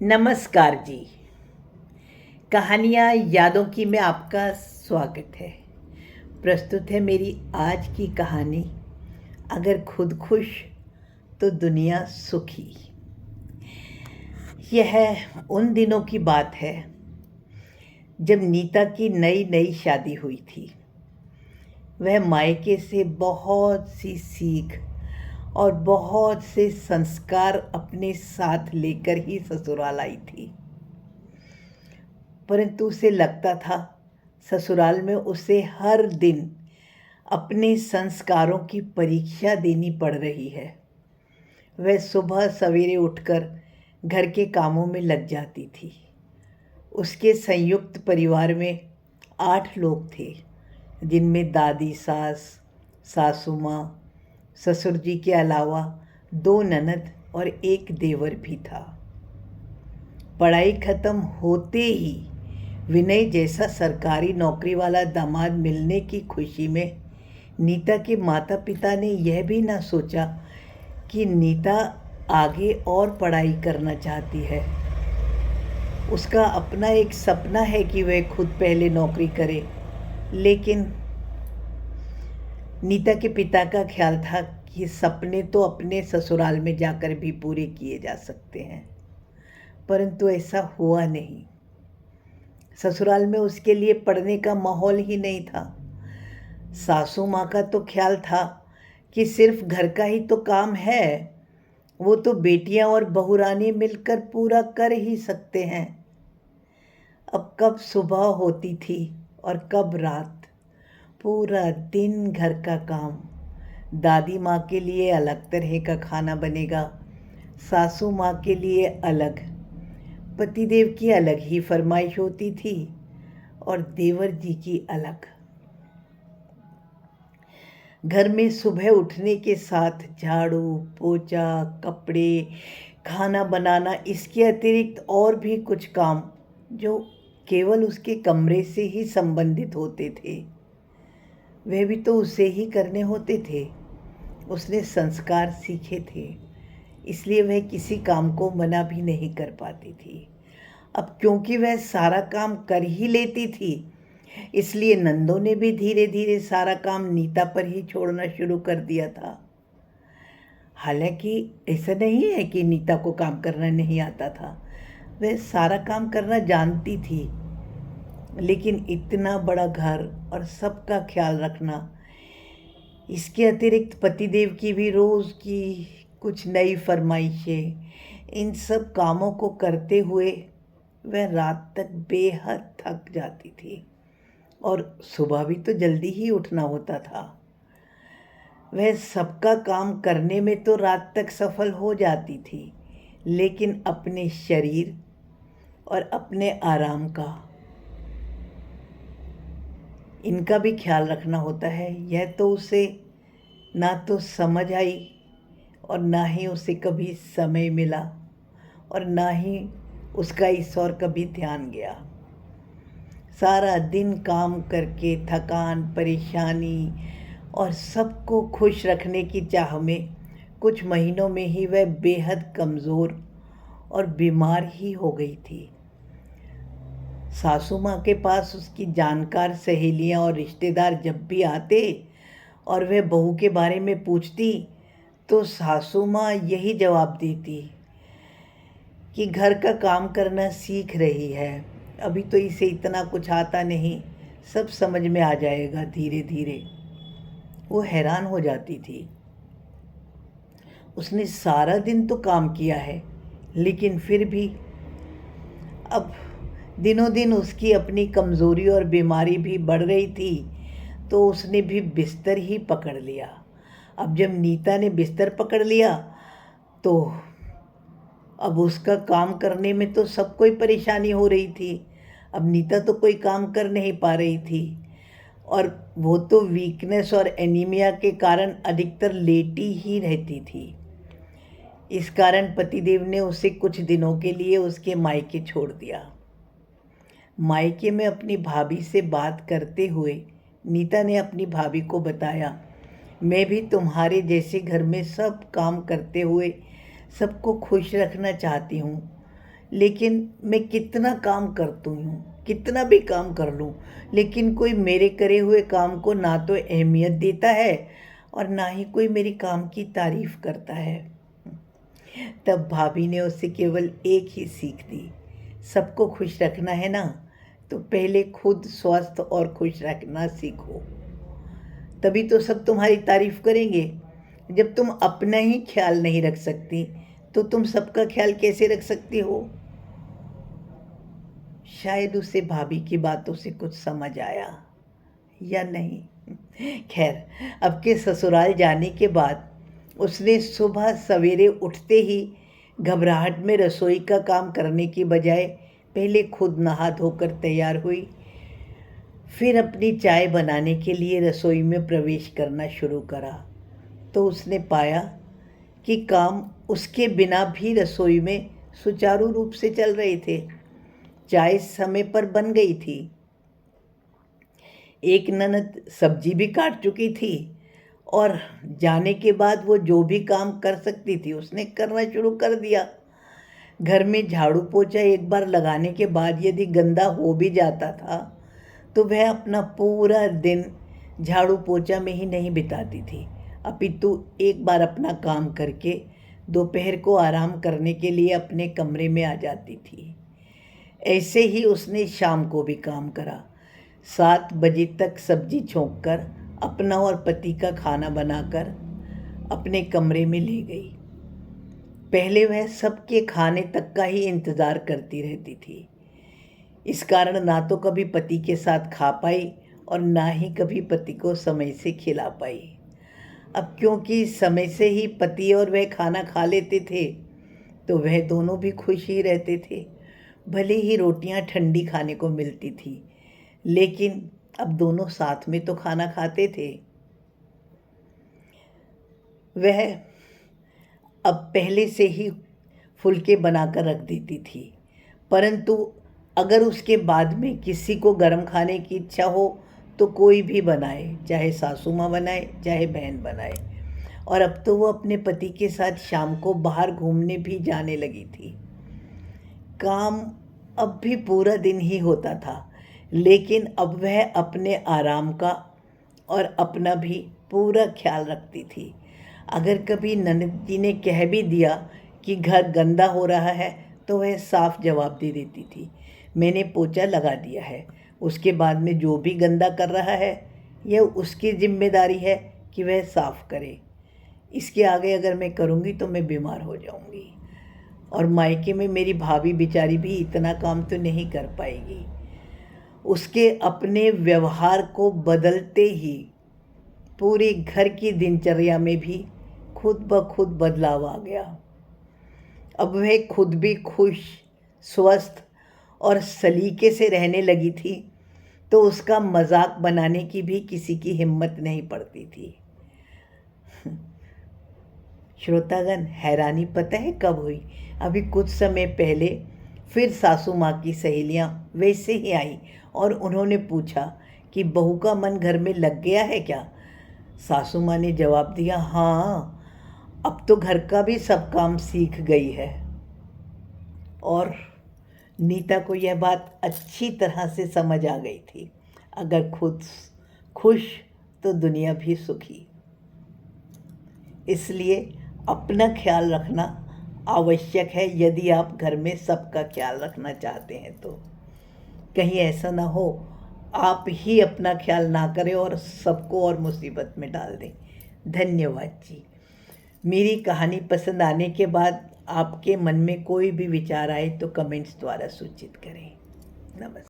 नमस्कार जी। कहानियाँ यादों की में आपका स्वागत है। प्रस्तुत है मेरी आज की कहानी, अगर खुद खुश तो दुनिया सुखी। यह उन दिनों की बात है जब नीता की नई नई शादी हुई थी। वह मायके से बहुत सी सीख और बहुत से संस्कार अपने साथ लेकर ही ससुराल आई थी। परंतु उसे लगता था ससुराल में उसे हर दिन अपने संस्कारों की परीक्षा देनी पड़ रही है। वह सुबह सवेरे उठकर घर के कामों में लग जाती थी। उसके संयुक्त परिवार में 8 लोग थे, जिनमें दादी सास, सासू माँ, ससुर जी के अलावा 2 ननद और 1 देवर भी था। पढ़ाई खत्म होते ही विनय जैसा सरकारी नौकरी वाला दामाद मिलने की खुशी में नीता के माता पिता ने यह भी ना सोचा कि नीता आगे और पढ़ाई करना चाहती है। उसका अपना एक सपना है कि वह खुद पहले नौकरी करे, लेकिन नीता के पिता का ख्याल था कि सपने तो अपने ससुराल में जाकर भी पूरे किए जा सकते हैं। परंतु ऐसा हुआ नहीं। ससुराल में उसके लिए पढ़ने का माहौल ही नहीं था। सासू माँ का तो ख्याल था कि सिर्फ घर का ही तो काम है, वो तो बेटियां और बहुरानी मिलकर पूरा कर ही सकते हैं। अब कब सुबह होती थी और कब रात, पूरा दिन घर का काम। दादी माँ के लिए अलग तरह का खाना बनेगा, सासू माँ के लिए अलग, पतिदेव की अलग ही फरमाइश होती थी और देवर जी की अलग। घर में सुबह उठने के साथ झाड़ू पोछा, कपड़े, खाना बनाना, इसके अतिरिक्त और भी कुछ काम जो केवल उसके कमरे से ही संबंधित होते थे, वह भी तो उसे ही करने होते थे। उसने संस्कार सीखे थे, इसलिए वह किसी काम को मना भी नहीं कर पाती थी। अब क्योंकि वह सारा काम कर ही लेती थी, इसलिए नंदों ने भी धीरे धीरे सारा काम नीता पर ही छोड़ना शुरू कर दिया था। हालांकि ऐसा नहीं है कि नीता को काम करना नहीं आता था, वह सारा काम करना जानती थी, लेकिन इतना बड़ा घर और सबका ख्याल रखना, इसके अतिरिक्त पतिदेव की भी रोज़ की कुछ नई फरमाइशें, इन सब कामों को करते हुए वह रात तक बेहद थक जाती थी और सुबह भी तो जल्दी ही उठना होता था। वह सबका काम करने में तो रात तक सफल हो जाती थी, लेकिन अपने शरीर और अपने आराम का, इनका भी ख्याल रखना होता है। यह तो उसे ना तो समझ आई और ना ही उसे कभी समय मिला और ना ही उसका इस और कभी ध्यान गया। सारा दिन काम करके थकान, परेशानी और सबको खुश रखने की चाह में कुछ महीनों में ही वह बेहद कमज़ोर और बीमार ही हो गई थी। सासू माँ के पास उसकी जानकार सहेलियाँ और रिश्तेदार जब भी आते और वह बहू के बारे में पूछती, तो सासू माँ यही जवाब देती कि घर का काम करना सीख रही है, अभी तो इसे इतना कुछ आता नहीं, सब समझ में आ जाएगा धीरे धीरे। वो हैरान हो जाती थी। उसने सारा दिन तो काम किया है, लेकिन फिर भी अब दिनों दिन उसकी अपनी कमज़ोरी और बीमारी भी बढ़ रही थी, तो उसने भी बिस्तर ही पकड़ लिया। अब जब नीता ने बिस्तर पकड़ लिया, तो अब उसका काम करने में तो सब कोई परेशानी हो रही थी। अब नीता तो कोई काम कर नहीं पा रही थी और वो तो वीकनेस और एनीमिया के कारण अधिकतर लेटी ही रहती थी। इस कारण पतिदेव ने उसे कुछ दिनों के लिए उसके मायके छोड़ दिया। मायके में अपनी भाभी से बात करते हुए नीता ने अपनी भाभी को बताया, मैं भी तुम्हारे जैसे घर में सब काम करते हुए सबको खुश रखना चाहती हूँ, लेकिन मैं कितना काम करती हूँ, कितना भी काम कर लूँ, लेकिन कोई मेरे करे हुए काम को ना तो अहमियत देता है और ना ही कोई मेरी काम की तारीफ़ करता है। तब भाभी ने उससे केवल एक ही सीख दी, सबको खुश रखना है ना, तो पहले खुद स्वस्थ और खुश रखना सीखो, तभी तो सब तुम्हारी तारीफ़ करेंगे। जब तुम अपना ही ख्याल नहीं रख सकती, तो तुम सबका ख्याल कैसे रख सकती हो? शायद उसे भाभी की बातों से कुछ समझ आया या नहीं। खैर, अब के ससुराल जाने के बाद उसने सुबह सवेरे उठते ही घबराहट में रसोई का काम करने की बजाय पहले खुद नहा धोकर तैयार हुई, फिर अपनी चाय बनाने के लिए रसोई में प्रवेश करना शुरू करा। तो उसने पाया कि काम उसके बिना भी रसोई में सुचारू रूप से चल रहे थे। चाय समय पर बन गई थी, एक ननद सब्जी भी काट चुकी थी और जाने के बाद वो जो भी काम कर सकती थी उसने करना शुरू कर दिया। घर में झाड़ू पोछा एक बार लगाने के बाद यदि गंदा हो भी जाता था, तो वह अपना पूरा दिन झाड़ू पोछा में ही नहीं बिताती थी, अपितु एक बार अपना काम करके दोपहर को आराम करने के लिए अपने कमरे में आ जाती थी। ऐसे ही उसने शाम को भी काम करा। 7 बजे तक सब्जी छोंककर अपना और पति का खाना बनाकर अपने कमरे में ले गई। पहले वह सबके खाने तक का ही इंतज़ार करती रहती थी। इस कारण ना तो कभी पति के साथ खा पाई और ना ही कभी पति को समय से खिला पाई। अब क्योंकि समय से ही पति और वह खाना खा लेते थे, तो वह दोनों भी खुश ही रहते थे। भले ही रोटियां ठंडी खाने को मिलती थी, लेकिन अब दोनों साथ में तो खाना खाते थे। वह अब पहले से ही फुलके बनाकर रख देती थी, परंतु अगर उसके बाद में किसी को गर्म खाने की इच्छा हो तो कोई भी बनाए, चाहे सासू माँ बनाए चाहे बहन बनाए। और अब तो वो अपने पति के साथ शाम को बाहर घूमने भी जाने लगी थी। काम अब भी पूरा दिन ही होता था, लेकिन अब वह अपने आराम का और अपना भी पूरा ख्याल रखती थी। अगर कभी ननद जी ने कह भी दिया कि घर गंदा हो रहा है, तो वह साफ जवाब दे देती थी, मैंने पोछा लगा दिया है। उसके बाद में जो भी गंदा कर रहा है, यह उसकी जिम्मेदारी है कि वह साफ करे। इसके आगे अगर मैं करूँगी तो मैं बीमार हो जाऊँगी, और मायके में मेरी भाभी बेचारी भी इतना काम तो नहीं कर पाएगी। उसके अपने व्यवहार को बदलते ही पूरे घर की दिनचर्या में भी खुद ब खुद बदलाव आ गया। अब वह खुद भी खुश, स्वस्थ और सलीके से रहने लगी थी, तो उसका मजाक बनाने की भी किसी की हिम्मत नहीं पड़ती थी। श्रोतागण, हैरानी पता है कब हुई? अभी कुछ समय पहले फिर सासू माँ की सहेलियाँ वैसे ही आई और उन्होंने पूछा कि बहू का मन घर में लग गया है क्या? सासू माँ ने जवाब दिया, हाँ, अब तो घर का भी सब काम सीख गई है। और नीता को यह बात अच्छी तरह से समझ आ गई थी, अगर खुद खुश तो दुनिया भी सुखी। इसलिए अपना ख्याल रखना आवश्यक है यदि आप घर में सबका ख्याल रखना चाहते हैं तो। कहीं ऐसा ना हो आप ही अपना ख्याल ना करें और सबको और मुसीबत में डाल दें। धन्यवाद जी। मेरी कहानी पसंद आने के बाद आपके मन में कोई भी विचार आए तो कमेंट्स द्वारा सूचित करें। नमस्कार।